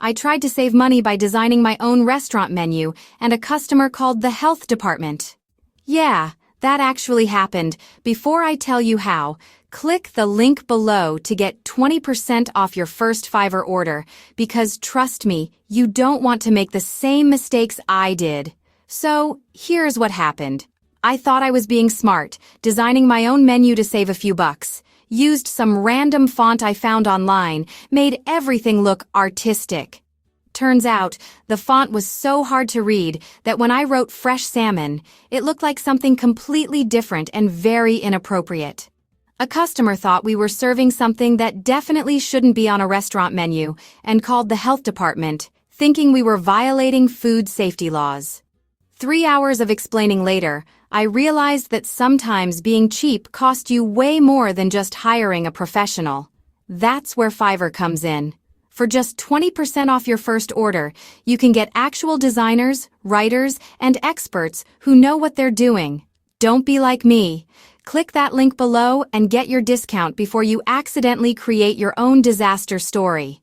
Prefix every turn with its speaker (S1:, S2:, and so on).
S1: I tried to save money by designing my own restaurant menu, and a customer called the health department. Yeah, that actually happened. Before I tell you how, click the link below to get 20% off your first Fiverr order, because trust me, you don't want to make the same mistakes I did. So, here's what happened. I thought I was being smart, designing my own menu to save a few bucks. Used some random font I found online, made everything look artistic. Turns out, the font was so hard to read that when I wrote fresh salmon, it looked like something completely different and very inappropriate. A customer thought we were serving something that definitely shouldn't be on a restaurant menu and called the health department, thinking we were violating food safety laws. 3 hours of explaining later, I realized that sometimes being cheap costs you way more than just hiring a professional. That's where Fiverr comes in. For just 20% off your first order, you can get actual designers, writers, and experts who know what they're doing. Don't be like me. Click that link below and get your discount before you accidentally create your own disaster story.